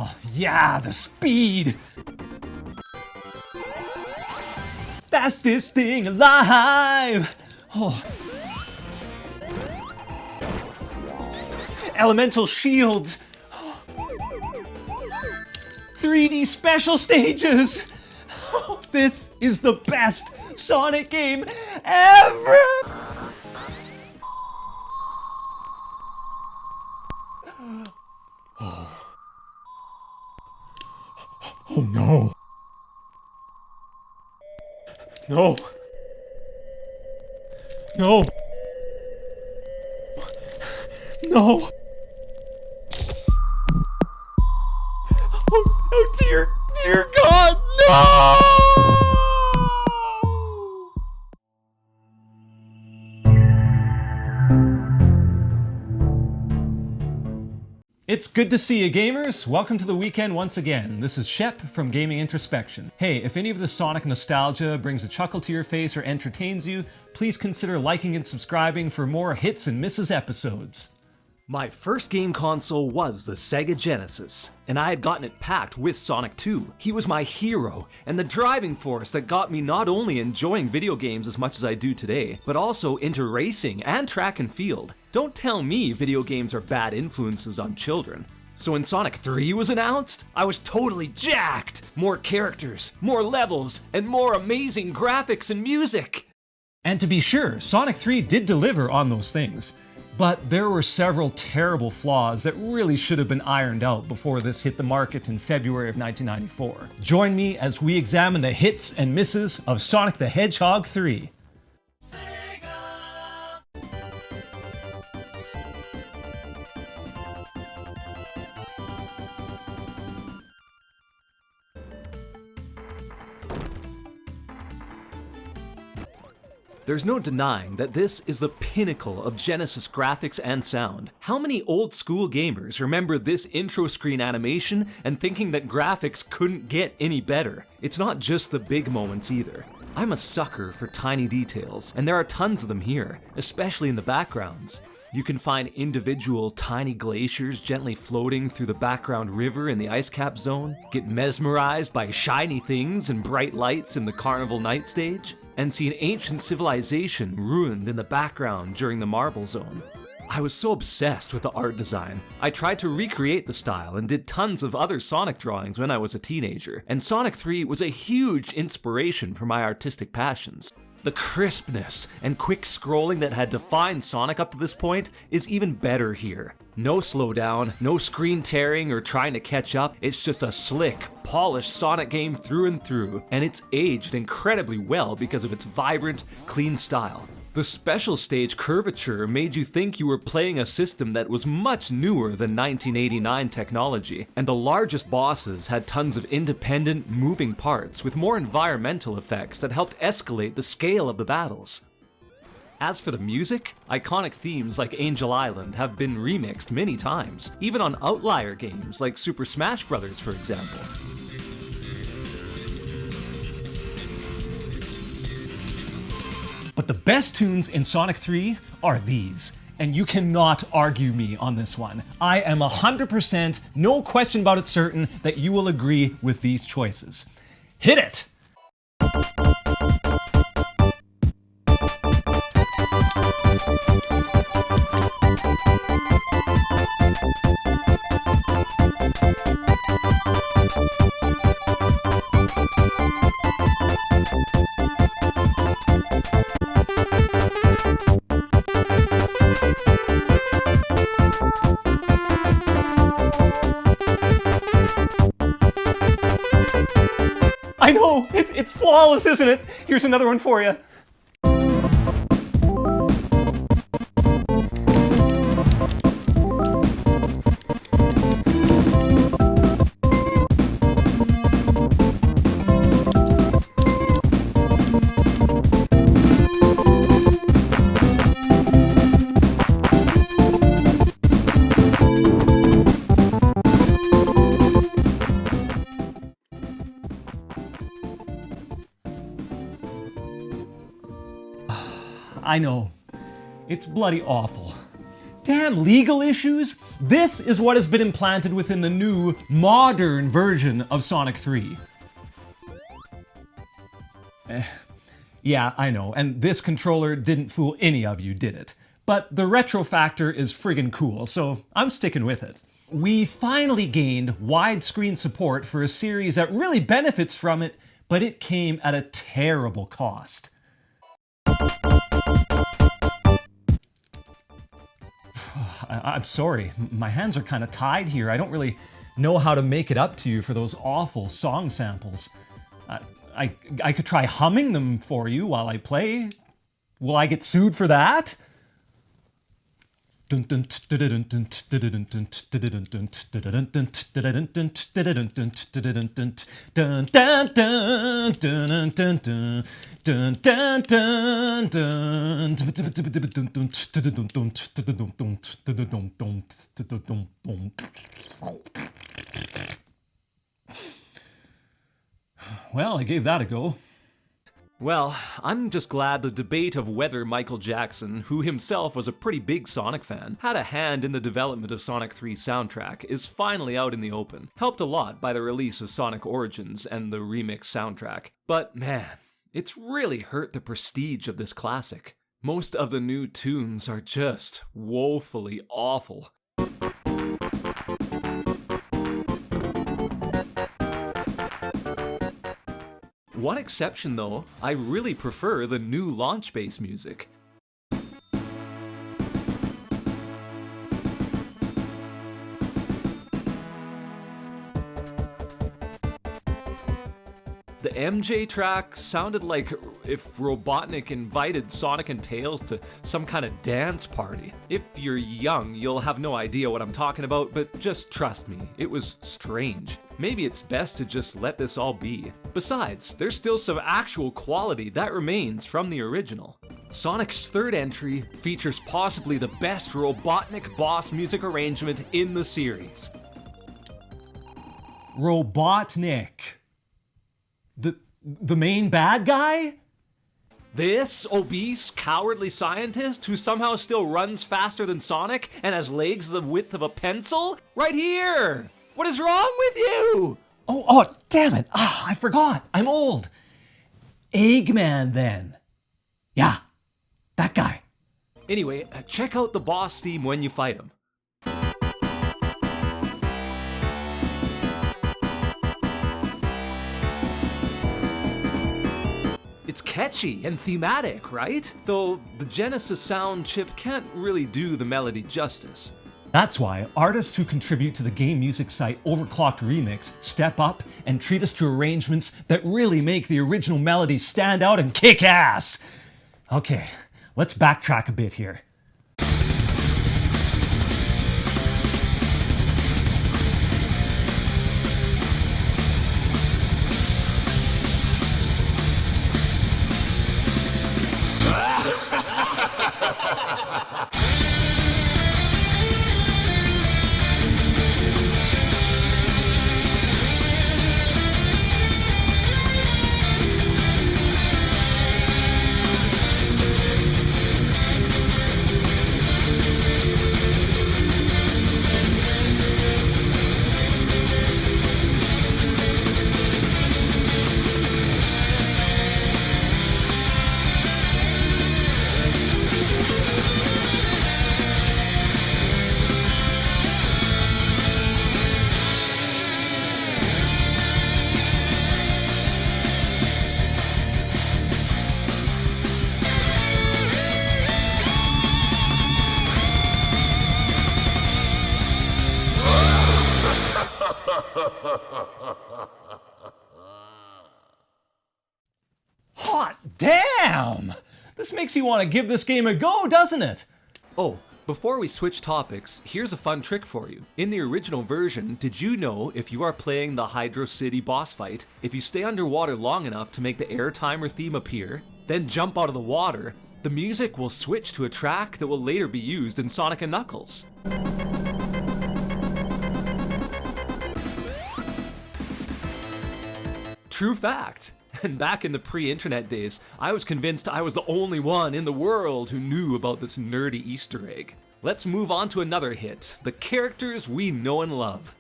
Oh, yeah, the speed! Fastest thing alive! Oh. Elemental shields! 3D special stages! Oh, this is the best Sonic game ever! Oh no. No. No. No. Oh dear, dear God, no! It's good to see you, gamers! Welcome to the weekend once again. This is Shep from Gaming Introspection. Hey, if any of the Sonic nostalgia brings a chuckle to your face or entertains you, please consider liking and subscribing for more hits and misses episodes. My first game console was the Sega Genesis, and I had gotten it packed with Sonic 2. He was my hero, and the driving force that got me not only enjoying video games as much as I do today, but also into racing and track and field. Don't tell me video games are bad influences on children. So when Sonic 3 was announced, I was totally jacked! More characters, more levels, and more amazing graphics and music! And to be sure, Sonic 3 did deliver on those things. But there were several terrible flaws that really should have been ironed out before this hit the market in February of 1994. Join me as we examine the hits and misses of Sonic the Hedgehog 3. There's no denying that this is the pinnacle of Genesis graphics and sound. How many old school gamers remember this intro screen animation and thinking that graphics couldn't get any better? It's not just the big moments either. I'm a sucker for tiny details, and there are tons of them here, especially in the backgrounds. You can find individual tiny glaciers gently floating through the background river in the ice cap zone, get mesmerized by shiny things and bright lights in the carnival night stage, and see an ancient civilization ruined in the background during the marble zone. I was so obsessed with the art design. I tried to recreate the style and did tons of other Sonic drawings when I was a teenager, and Sonic 3 was a huge inspiration for my artistic passions. The crispness and quick scrolling that had defined Sonic up to this point is even better here. No slowdown, no screen tearing or trying to catch up, it's just a slick, polished Sonic game through and through, and it's aged incredibly well because of its vibrant, clean style. The special stage curvature made you think you were playing a system that was much newer than 1989 technology, and the largest bosses had tons of independent, moving parts with more environmental effects that helped escalate the scale of the battles. As for the music, iconic themes like Angel Island have been remixed many times, even on outlier games like Super Smash Bros., for example. But the best tunes in Sonic 3 are these. And you cannot argue me on this one. I am 100%, no question about it certain, that you will agree with these choices. Hit it! I know! It's flawless, isn't it? Here's another one for you. I know, it's bloody awful. Damn legal issues! This is what has been implanted within the new, modern version of Sonic 3. Yeah, I know, and this controller didn't fool any of you, did it? But the retro factor is friggin' cool, so I'm sticking with it. We finally gained widescreen support for a series that really benefits from it, but it came at a terrible cost. I'm sorry, my hands are kind of tied here. I don't really know how to make it up to you for those awful song samples. I could try humming them for you while I play. Will I get sued for that? Well, I gave that a go. Well, I'm just glad the debate of whether Michael Jackson, who himself was a pretty big Sonic fan, had a hand in the development of Sonic 3's soundtrack is finally out in the open, helped a lot by the release of Sonic Origins and the remix soundtrack. But man, it's really hurt the prestige of this classic. Most of the new tunes are just woefully awful. One exception though, I really prefer the new launch bass music. The MJ track sounded like if Robotnik invited Sonic and Tails to some kind of dance party. If you're young, you'll have no idea what I'm talking about, but just trust me, it was strange. Maybe it's best to just let this all be. Besides, there's still some actual quality that remains from the original. Sonic's third entry features possibly the best Robotnik boss music arrangement in the series. Robotnik. The main bad guy? This obese, cowardly scientist who somehow still runs faster than Sonic and has legs the width of a pencil? Right here! What is wrong with you? Oh, damn it. I forgot. I'm old. Eggman, then. Yeah, that guy. Anyway, check out the boss theme when you fight him. It's catchy and thematic, right? Though the Genesis sound chip can't really do the melody justice. That's why artists who contribute to the game music site Overclocked Remix step up and treat us to arrangements that really make the original melody stand out and kick ass. Okay, let's backtrack a bit here. Hot damn! This makes you want to give this game a go, doesn't it? Oh, before we switch topics, here's a fun trick for you. In the original version, did you know if you are playing the Hydro City boss fight, if you stay underwater long enough to make the air timer theme appear, then jump out of the water, the music will switch to a track that will later be used in Sonic & Knuckles. True fact. And back in the pre-internet days, I was convinced I was the only one in the world who knew about this nerdy Easter egg. Let's move on to another hit, the characters we know and love.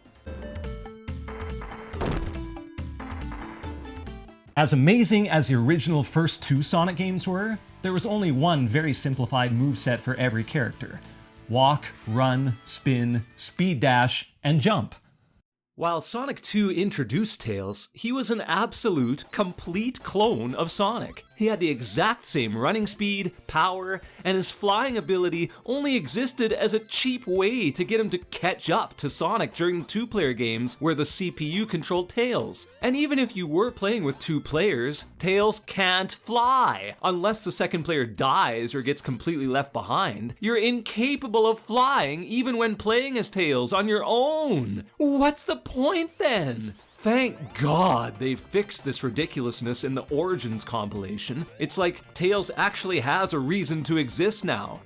As amazing as the original first 2 Sonic games were, there was only one very simplified moveset for every character. Walk, run, spin, speed dash, and jump. While Sonic 2 introduced Tails, he was an absolute, complete clone of Sonic. He had the exact same running speed, power, and his flying ability only existed as a cheap way to get him to catch up to Sonic during 2-player games where the CPU controlled Tails. And even if you were playing with 2 players, Tails can't fly. Unless the second player dies or gets completely left behind, you're incapable of flying even when playing as Tails on your own. What's the point then? Thank God they fixed this ridiculousness in the Origins compilation. It's like Tails actually has a reason to exist now.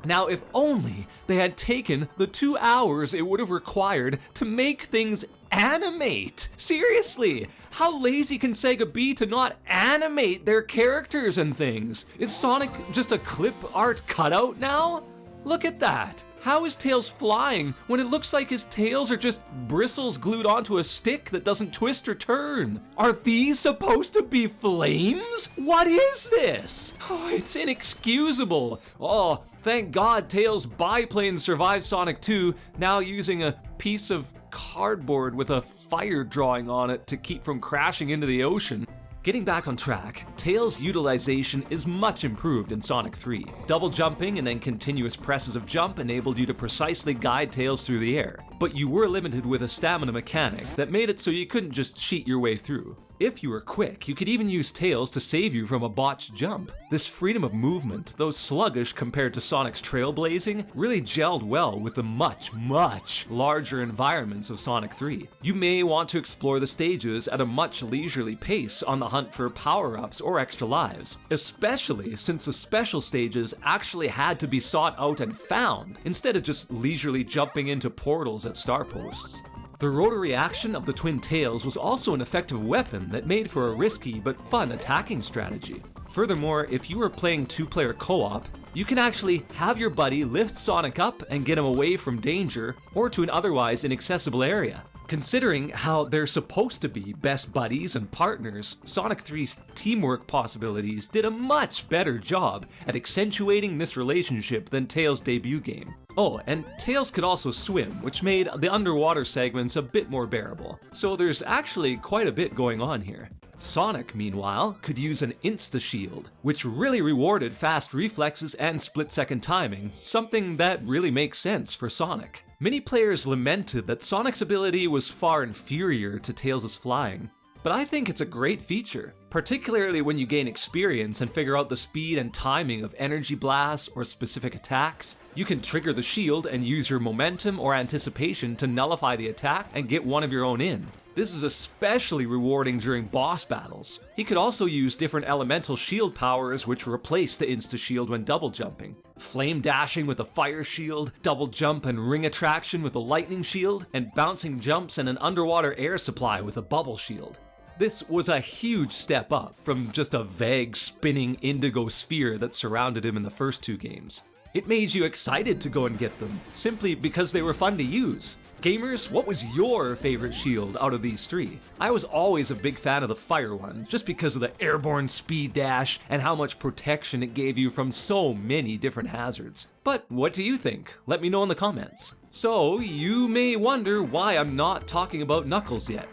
Now, if only they had taken the 2 hours it would have required to make things animate. Seriously, how lazy can Sega be to not animate their characters and things? Is Sonic just a clip art cutout now? Look at that. How is Tails flying when it looks like his tails are just bristles glued onto a stick that doesn't twist or turn? Are these supposed to be flames? What is this? Oh, it's inexcusable. Oh, thank God Tails' biplane survived Sonic 2, now using a piece of cardboard with a fire drawing on it to keep from crashing into the ocean. Getting back on track, Tails' utilization is much improved in Sonic 3. Double jumping and then continuous presses of jump enabled you to precisely guide Tails through the air, but you were limited with a stamina mechanic that made it so you couldn't just cheat your way through. If you were quick, you could even use Tails to save you from a botched jump. This freedom of movement, though sluggish compared to Sonic's trailblazing, really gelled well with the much, much larger environments of Sonic 3. You may want to explore the stages at a much leisurely pace on the hunt for power-ups or extra lives, especially since the special stages actually had to be sought out and found, instead of just leisurely jumping into portals at star posts. The rotary action of the twin tails was also an effective weapon that made for a risky but fun attacking strategy. Furthermore, if you were playing 2-player co-op, you can actually have your buddy lift Sonic up and get him away from danger or to an otherwise inaccessible area. Considering how they're supposed to be best buddies and partners, Sonic 3's teamwork possibilities did a much better job at accentuating this relationship than Tails' debut game. Oh, and Tails could also swim, which made the underwater segments a bit more bearable. So there's actually quite a bit going on here. Sonic, meanwhile, could use an insta-shield, which really rewarded fast reflexes and split-second timing, something that really makes sense for Sonic. Many players lamented that Sonic's ability was far inferior to Tails' flying, but I think it's a great feature, particularly when you gain experience and figure out the speed and timing of energy blasts or specific attacks. You can trigger the shield and use your momentum or anticipation to nullify the attack and get one of your own in. This is especially rewarding during boss battles. He could also use different elemental shield powers which replace the insta-shield when double jumping. Flame dashing with a fire shield, double jump and ring attraction with a lightning shield, and bouncing jumps and an underwater air supply with a bubble shield. This was a huge step up from just a vague spinning indigo sphere that surrounded him in the first 2 games. It made you excited to go and get them, simply because they were fun to use. Gamers, what was your favorite shield out of these 3? I was always a big fan of the fire one, just because of the airborne speed dash and how much protection it gave you from so many different hazards. But what do you think? Let me know in the comments. So, you may wonder why I'm not talking about Knuckles yet.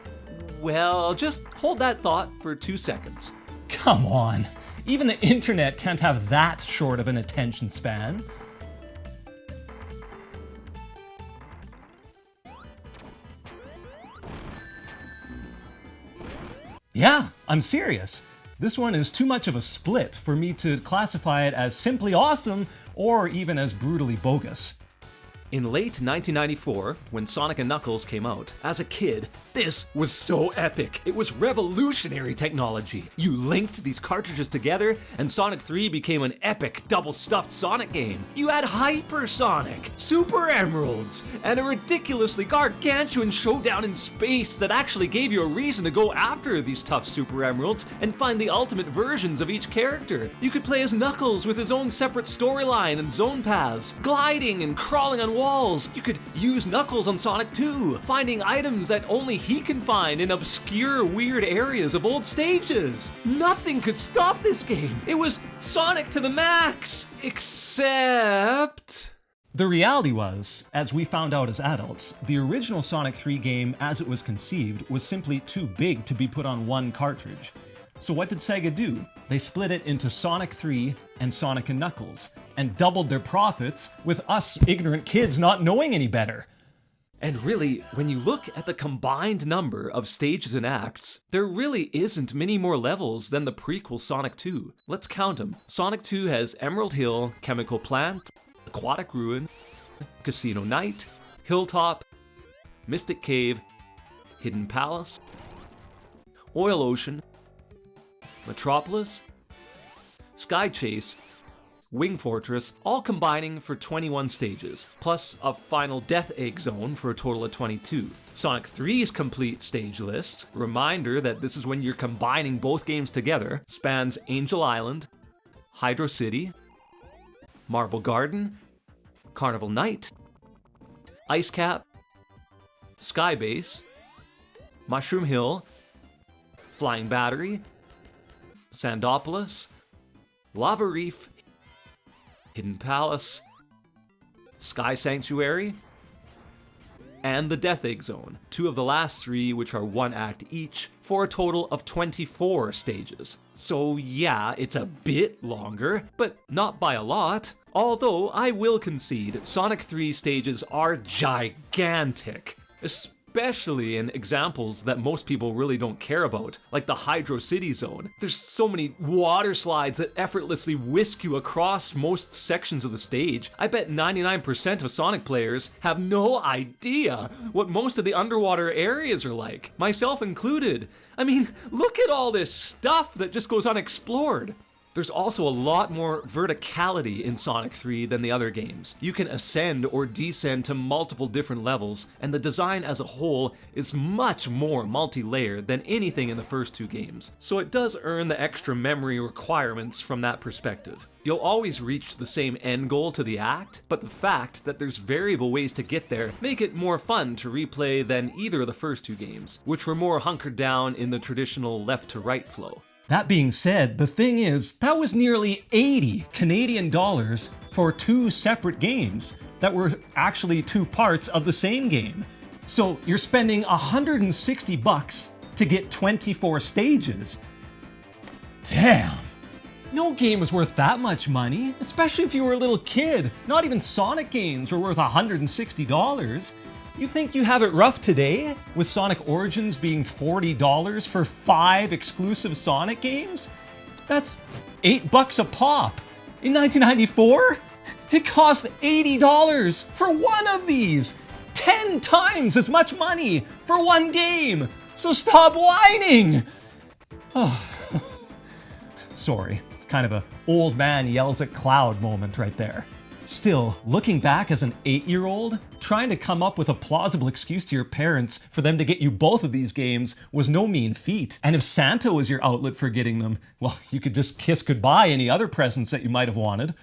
Well, just hold that thought for 2 seconds. Come on, even the internet can't have that short of an attention span. Yeah, I'm serious. This one is too much of a split for me to classify it as simply awesome or even as brutally bogus. In late 1994, when Sonic & Knuckles came out, as a kid, this was so epic. It was revolutionary technology. You linked these cartridges together, and Sonic 3 became an epic double-stuffed Sonic game. You had Hyper Sonic, Super Emeralds, and a ridiculously gargantuan showdown in space that actually gave you a reason to go after these tough Super Emeralds and find the ultimate versions of each character. You could play as Knuckles with his own separate storyline and zone paths, gliding and crawling on walls. You could use Knuckles on Sonic 2, finding items that only he can find in obscure, weird areas of old stages. Nothing could stop this game. It was Sonic to the max, except... The reality was, as we found out as adults, the original Sonic 3 game as it was conceived was simply too big to be put on one cartridge. So what did Sega do? They split it into Sonic 3 and Sonic & Knuckles, and doubled their profits, with us ignorant kids not knowing any better. And really, when you look at the combined number of stages and acts, there really isn't many more levels than the prequel Sonic 2. Let's count them. Sonic 2 has Emerald Hill, Chemical Plant, Aquatic Ruin, Casino Night, Hilltop, Mystic Cave, Hidden Palace, Oil Ocean, Metropolis, Sky Chase, Wing Fortress, all combining for 21 stages, plus a final Death Egg Zone for a total of 22. Sonic 3's complete stage list, reminder that this is when you're combining both games together, spans Angel Island, Hydro City, Marble Garden, Carnival Night, Ice Cap, Skybase, Mushroom Hill, Flying Battery, Sandopolis, Lava Reef, Hidden Palace, Sky Sanctuary, and the Death Egg Zone, two of the last three which are one act each, for a total of 24 stages. So yeah, it's a bit longer, but not by a lot. Although I will concede, Sonic 3 stages are gigantic, especially in examples that most people really don't care about, like the Hydro City Zone. There's so many water slides that effortlessly whisk you across most sections of the stage. I bet 99% of Sonic players have no idea what most of the underwater areas are like, myself included. I mean, look at all this stuff that just goes unexplored. There's also a lot more verticality in Sonic 3 than the other games. You can ascend or descend to multiple different levels, and the design as a whole is much more multi-layered than anything in the first two games. So it does earn the extra memory requirements from that perspective. You'll always reach the same end goal to the act, but the fact that there's variable ways to get there make it more fun to replay than either of the first two games, which were more hunkered down in the traditional left to right flow. That being said, the thing is, that was nearly 80 Canadian dollars for two separate games that were actually two parts of the same game. So you're spending $160 to get 24 stages. Damn! No game was worth that much money, especially if you were a little kid. Not even Sonic games were worth $160. You think you have it rough today, with Sonic Origins being $40 for 5 exclusive Sonic games? That's $8 a pop. In 1994, it cost $80 for one of these. 10 times as much money for one game. So stop whining. Oh. Sorry, it's kind of a old man yells at cloud moment right there. Still, looking back as an 8-year-old, trying to come up with a plausible excuse to your parents for them to get you both of these games was no mean feat. And if Santa was your outlet for getting them, well, you could just kiss goodbye any other presents that you might have wanted.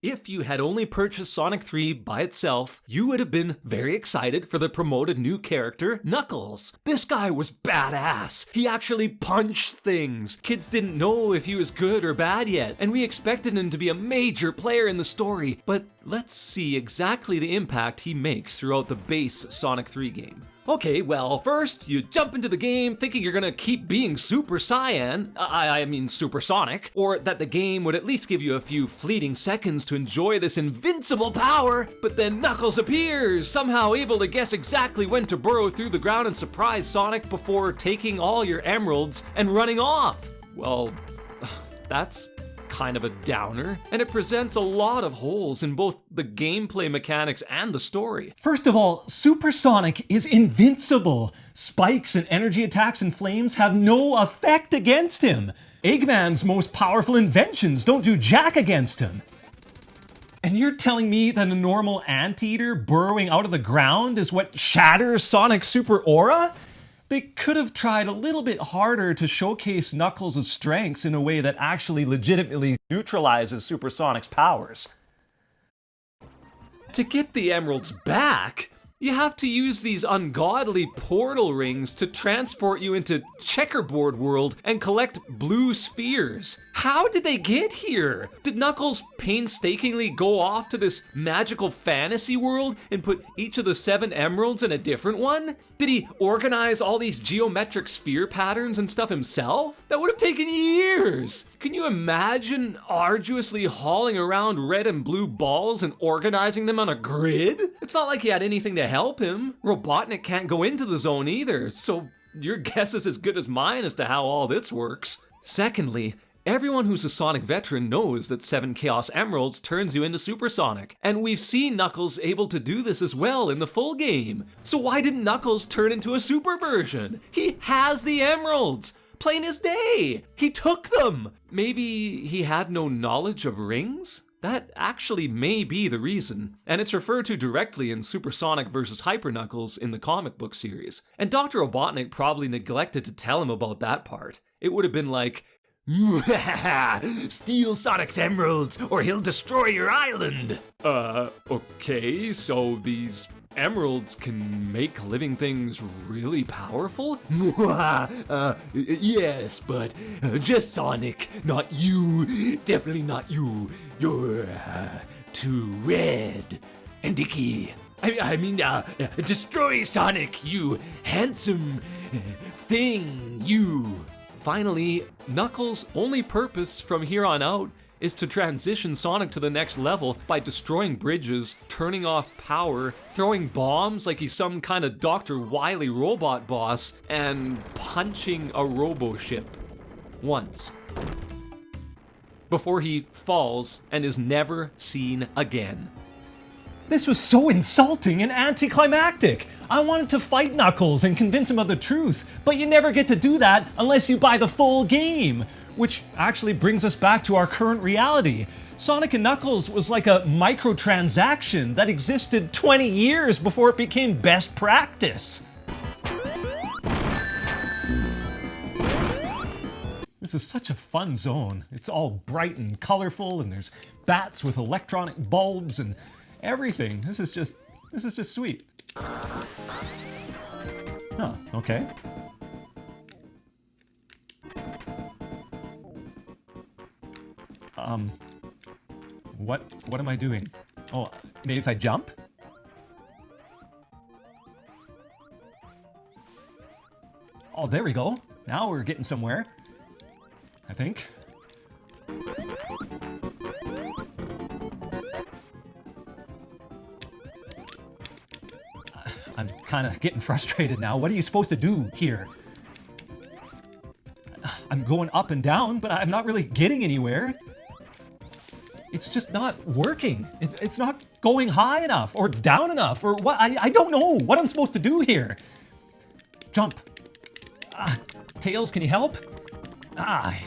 If you had only purchased Sonic 3 by itself, you would have been very excited for the promoted new character, Knuckles. This guy was badass. He actually punched things. Kids didn't know if he was good or bad yet, and we expected him to be a major player in the story. But let's see exactly the impact he makes throughout the base Sonic 3 game. Okay, well, first, you jump into the game thinking you're gonna keep being Super Saiyan, I mean Super Sonic, or that the game would at least give you a few fleeting seconds to enjoy this invincible power, but then Knuckles appears, somehow able to guess exactly when to burrow through the ground and surprise Sonic before taking all your emeralds and running off. Well, that's kind of a downer, and it presents a lot of holes in both the gameplay mechanics and the story. First of all, Super Sonic is invincible. Spikes and energy attacks and flames have no effect against him. Eggman's most powerful inventions don't do jack against him. And you're telling me that a normal anteater burrowing out of the ground is what shatters Sonic's super aura? They could have tried a little bit harder to showcase Knuckles' strengths in a way that actually legitimately neutralizes Super Sonic's powers. To get the emeralds back, you have to use these ungodly portal rings to transport you into Checkerboard World and collect blue spheres. How did they get here? Did Knuckles painstakingly go off to this magical fantasy world and put each of the 7 emeralds in a different one? Did he organize all these geometric sphere patterns and stuff himself? That would have taken years! Can you imagine arduously hauling around red and blue balls and organizing them on a grid? It's not like he had anything to help him. Robotnik can't go into the zone either, so your guess is as good as mine as to how all this works. Secondly, everyone who's a Sonic veteran knows that 7 Chaos Emeralds turns you into Super Sonic, and we've seen Knuckles able to do this as well in the full game. So why didn't Knuckles turn into a super version? He has the emeralds! Plain as day! He took them! Maybe he had no knowledge of rings? That actually may be the reason, and it's referred to directly in Super Sonic vs. Hyper Knuckles in the comic book series. And Dr. Robotnik probably neglected to tell him about that part. It would have been like, steal Sonic's emeralds or he'll destroy your island! Okay, so these emeralds can make living things really powerful? Yes, but just Sonic, not you. Definitely not you. You're too red and icky. I mean, destroy Sonic, you handsome thing, you. Finally, Knuckles' only purpose from here on out is to transition Sonic to the next level by destroying bridges, turning off power, throwing bombs like he's some kind of Dr. Wily robot boss, and punching a robo-ship. Once. Before he falls and is never seen again. This was so insulting and anticlimactic. I wanted to fight Knuckles and convince him of the truth, but you never get to do that unless you buy the full game. Which actually brings us back to our current reality. Sonic and Knuckles was like a microtransaction that existed 20 years before it became best practice. This is such a fun zone. It's all bright and colorful, and there's bats with electronic bulbs and everything. This is just sweet. Huh, okay. What am I doing? Oh, maybe if I jump? Oh, there we go. Now we're getting somewhere. I think. I'm kind of getting frustrated now. What are you supposed to do here? I'm going up and down, but I'm not really getting anywhere. It's just not working. It's not going high enough or down enough or what. I don't know what I'm supposed to do here. Jump. Tails, can you help? I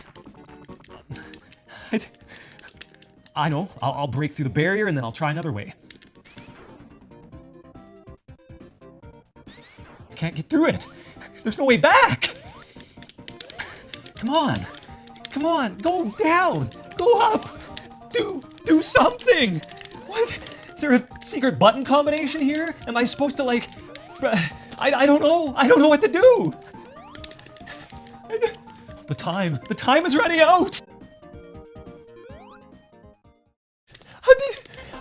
know. I'll break through the barrier and then I'll try another way. Can't get through it. There's no way back. Come on. Come on. Go down. Go up. Do something! What? Is there a secret button combination here? Am I supposed to like... I don't know. I don't know what to do. The time is running out.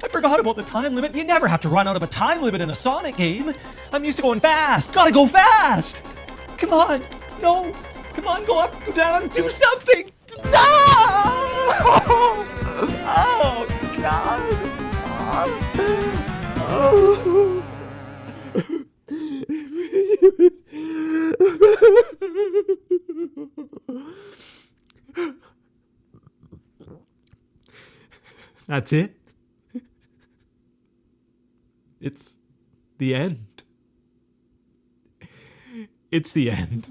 I forgot about the time limit. You never have to run out of a time limit in a Sonic game. I'm used to going fast. Gotta go fast. Come on. No. Come on, go up, go down, do something. No! Oh, God. Oh. That's it. It's the end. It's the end.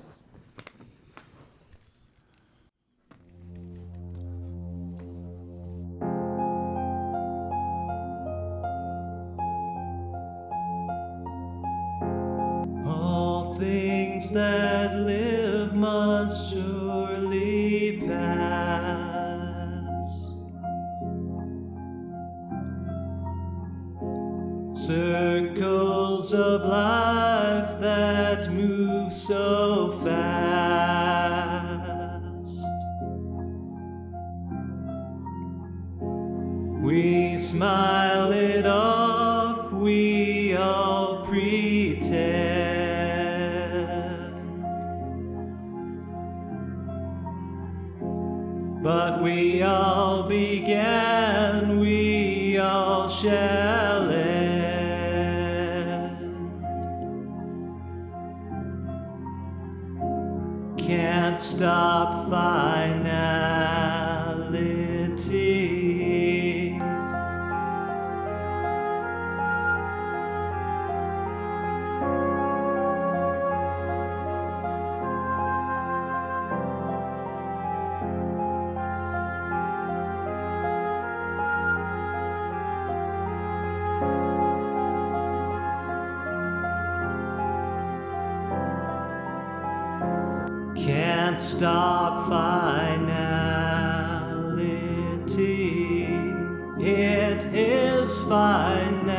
All things that live must surely pass. Circles of life that move so fast. We smile it off, we all pretend. But we all began, we all shall end. Can't stop finality. Can't stop finality. It is finality.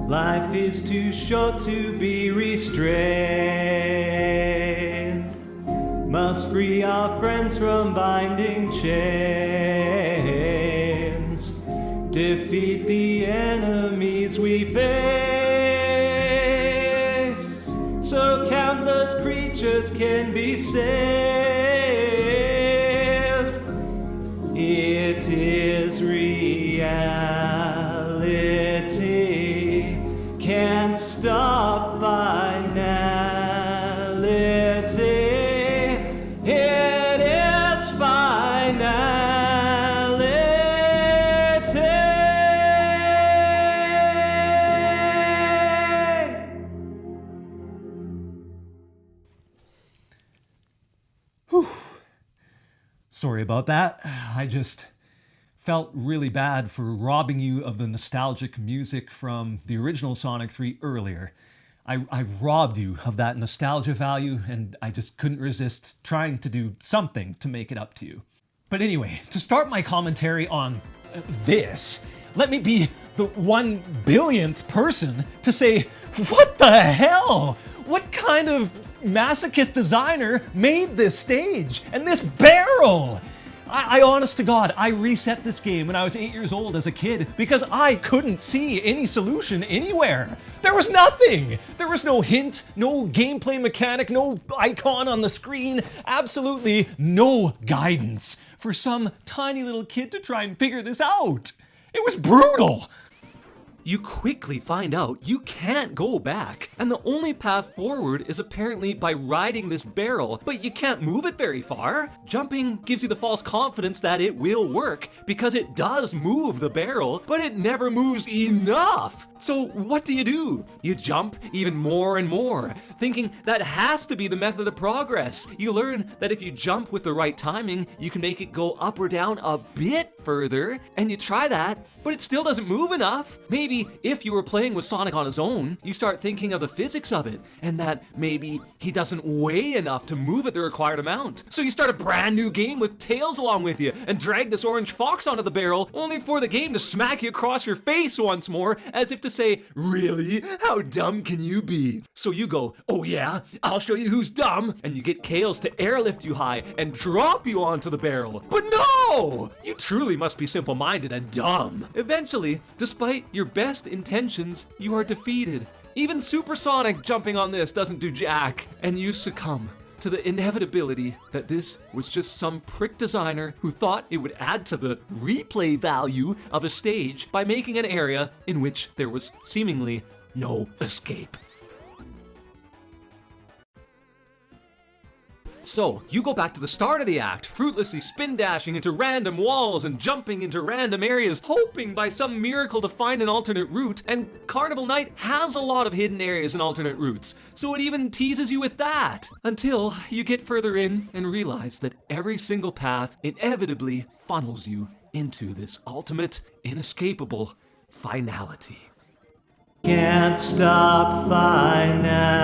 Life is too short to be restrained. Must free our friends from binding chains. Defeat the enemies we face, so countless creatures can be saved. It is reality. Can't stop finality. It is finality. Whew. Sorry about that. I just felt really bad for robbing you of the nostalgic music from the original Sonic 3 earlier. I robbed you of that nostalgia value, and I just couldn't resist trying to do something to make it up to you. But anyway, to start my commentary on this, let me be the 1 billionth person to say, what the hell? What kind of masochist designer made this stage and this barrel? I honest to God, I reset this game when I was 8 years old as a kid because I couldn't see any solution anywhere. There was nothing. There was no hint, no gameplay mechanic, no icon on the screen, absolutely no guidance for some tiny little kid to try and figure this out. It was brutal. You quickly find out you can't go back, and the only path forward is apparently by riding this barrel, but you can't move it very far. Jumping gives you the false confidence that it will work, because it does move the barrel, but it never moves enough. So what do? You jump even more and more, thinking that has to be the method of progress. You learn that if you jump with the right timing, you can make it go up or down a bit further, and you try that, but it still doesn't move enough. Maybe if you were playing with Sonic on his own, you start thinking of the physics of it, and that maybe he doesn't weigh enough to move at the required amount. So you start a brand new game with Tails along with you, and drag this orange fox onto the barrel, only for the game to smack you across your face once more, as if to say, really? How dumb can you be? So you go, oh yeah, I'll show you who's dumb, and you get Tails to airlift you high and drop you onto the barrel. But no! You truly must be simple-minded and dumb. Eventually, despite your best intentions, you are defeated. Even Supersonic jumping on this doesn't do jack, and you succumb to the inevitability that this was just some prick designer who thought it would add to the replay value of a stage by making an area in which there was seemingly no escape. So, you go back to the start of the act, fruitlessly spin dashing into random walls and jumping into random areas, hoping by some miracle to find an alternate route, and Carnival Night has a lot of hidden areas and alternate routes, so it even teases you with that, until you get further in and realize that every single path inevitably funnels you into this ultimate, inescapable finality. Can't stop finality.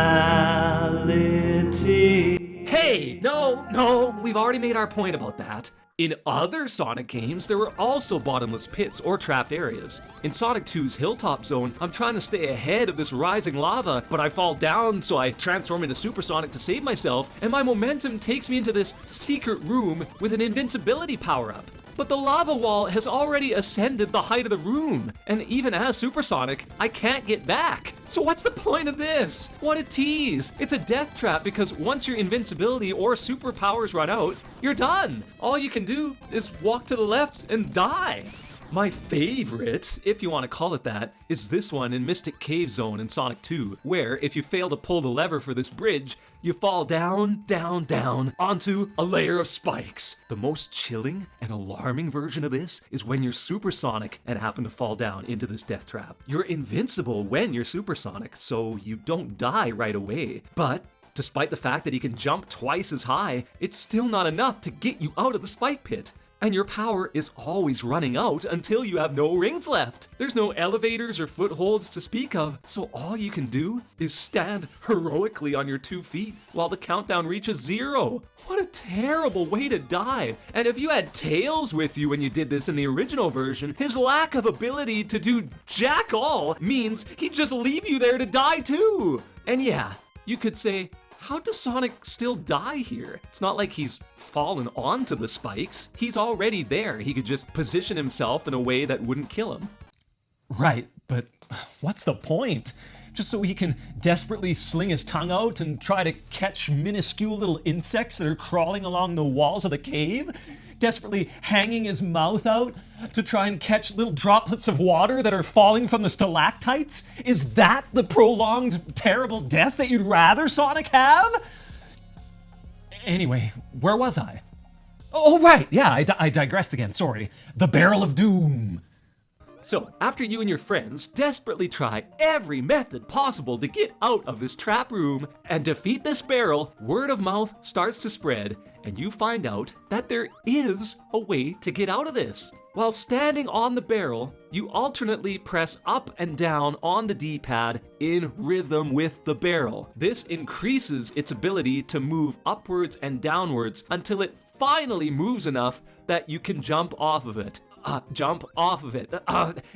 Hey, no, we've already made our point about that. In other Sonic games, there were also bottomless pits or trapped areas. In Sonic 2's Hilltop Zone, I'm trying to stay ahead of this rising lava, but I fall down, so I transform into Super Sonic to save myself, and my momentum takes me into this secret room with an invincibility power-up. But the lava wall has already ascended the height of the room, and even as Super Sonic, I can't get back. So what's the point of this? What a tease. It's a death trap because once your invincibility or superpowers run out, you're done. All you can do is walk to the left and die. My favorite, if you want to call it that, is this one in Mystic Cave Zone in Sonic 2, where if you fail to pull the lever for this bridge, you fall down, down, down onto a layer of spikes. The most chilling and alarming version of this is when you're supersonic and happen to fall down into this death trap. You're invincible when you're supersonic, so you don't die right away. But despite the fact that you can jump twice as high, it's still not enough to get you out of the spike pit. And your power is always running out until you have no rings left. There's no elevators or footholds to speak of, so all you can do is stand heroically on your 2 feet while the countdown reaches 0. What a terrible way to die. And if you had Tails with you when you did this in the original version, his lack of ability to do jack all means he'd just leave you there to die too. And yeah, you could say, how does Sonic still die here? It's not like he's fallen onto the spikes. He's already there. He could just position himself in a way that wouldn't kill him. Right, but what's the point? Just so he can desperately sling his tongue out and try to catch minuscule little insects that are crawling along the walls of the cave? Desperately hanging his mouth out to try and catch little droplets of water that are falling from the stalactites? Is that the prolonged, terrible death that you'd rather Sonic have? Anyway, where was I? Oh, right, yeah, I digressed again, sorry. The Barrel of Doom. So, after you and your friends desperately try every method possible to get out of this trap room and defeat this barrel, word of mouth starts to spread, and you find out that there is a way to get out of this. While standing on the barrel, you alternately press up and down on the D-pad in rhythm with the barrel. This increases its ability to move upwards and downwards until it finally moves enough that you can jump off of it.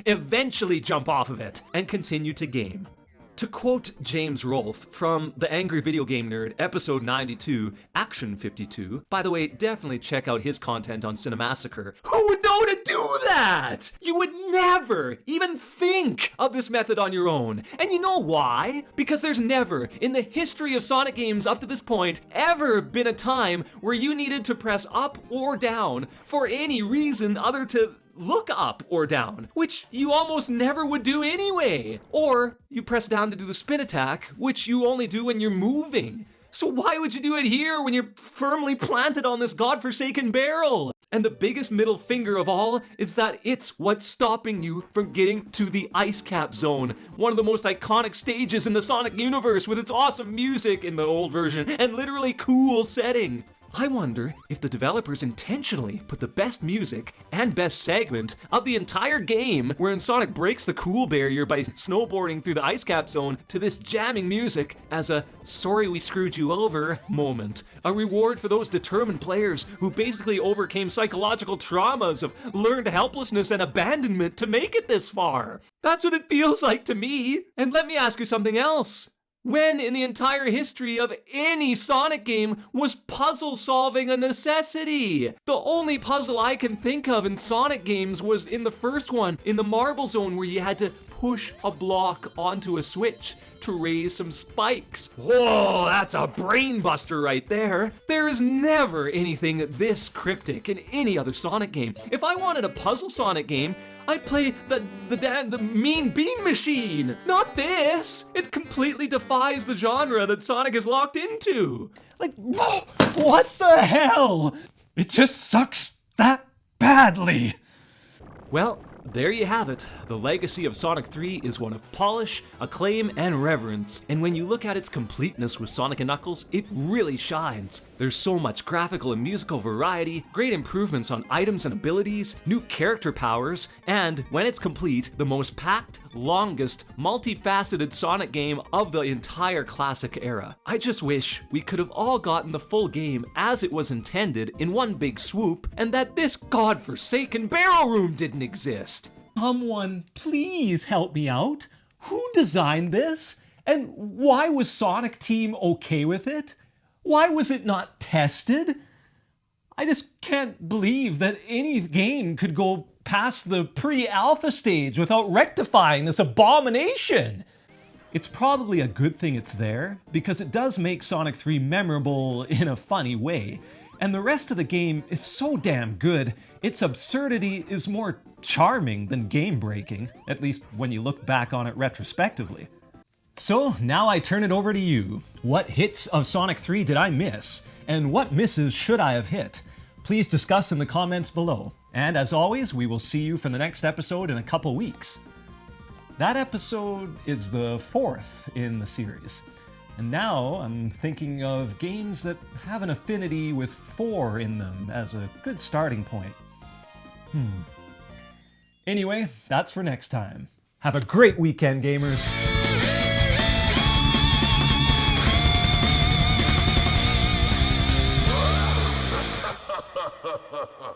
Eventually jump off of it, and continue to game. To quote James Rolfe from The Angry Video Game Nerd, episode 92, Action 52, by the way, definitely check out his content on Cinemassacre. Who would know to do that? You would never even think of this method on your own. And you know why? Because there's never, in the history of Sonic games up to this point, ever been a time where you needed to press up or down for any reason other to look up or down, which you almost never would do anyway. Or you press down to do the spin attack, which you only do when you're moving. So why would you do it here when you're firmly planted on this godforsaken barrel? And the biggest middle finger of all is that it's what's stopping you from getting to the Ice Cap Zone, one of the most iconic stages in the Sonic universe with its awesome music in the old version and literally cool setting. I wonder if the developers intentionally put the best music and best segment of the entire game wherein Sonic breaks the cool barrier by snowboarding through the ice cap zone to this jamming music as a sorry we screwed you over moment. A reward for those determined players who basically overcame psychological traumas of learned helplessness and abandonment to make it this far. That's what it feels like to me. And let me ask you something else. When in the entire history of any Sonic game was puzzle solving a necessity? The only puzzle I can think of in Sonic games was in the first one, in the Marble Zone, where you had to push a block onto a switch to raise some spikes. Whoa, that's a brain buster right there. There is never anything this cryptic in any other Sonic game. If I wanted a puzzle Sonic game, I'd play the Mean Bean Machine, not this. It completely defies the genre that Sonic is locked into. Like, what the hell? It just sucks that badly. Well, there you have it. The legacy of Sonic 3 is one of polish, acclaim, and reverence. And when you look at its completeness with Sonic & Knuckles, it really shines. There's so much graphical and musical variety, great improvements on items and abilities, new character powers, and when it's complete, the most packed, longest, multifaceted Sonic game of the entire classic era. I just wish we could have all gotten the full game as it was intended in one big swoop, and that this godforsaken barrel room didn't exist. Someone please help me out. Who designed this? And why was Sonic Team okay with it? Why was it not tested? I just can't believe that any game could go past the pre-alpha stage without rectifying this abomination. It's probably a good thing it's there, because it does make Sonic 3 memorable in a funny way. And the rest of the game is so damn good, its absurdity is more charming than game-breaking, at least when you look back on it retrospectively. So now I turn it over to you. What hits of Sonic 3 did I miss? And what misses should I have hit? Please discuss in the comments below. And as always, we will see you for the next episode in a couple weeks. That episode is the 4th in the series. And now I'm thinking of games that have an affinity with 4 in them as a good starting point. Anyway, that's for next time. Have a great weekend, gamers! Ha ha ha ha!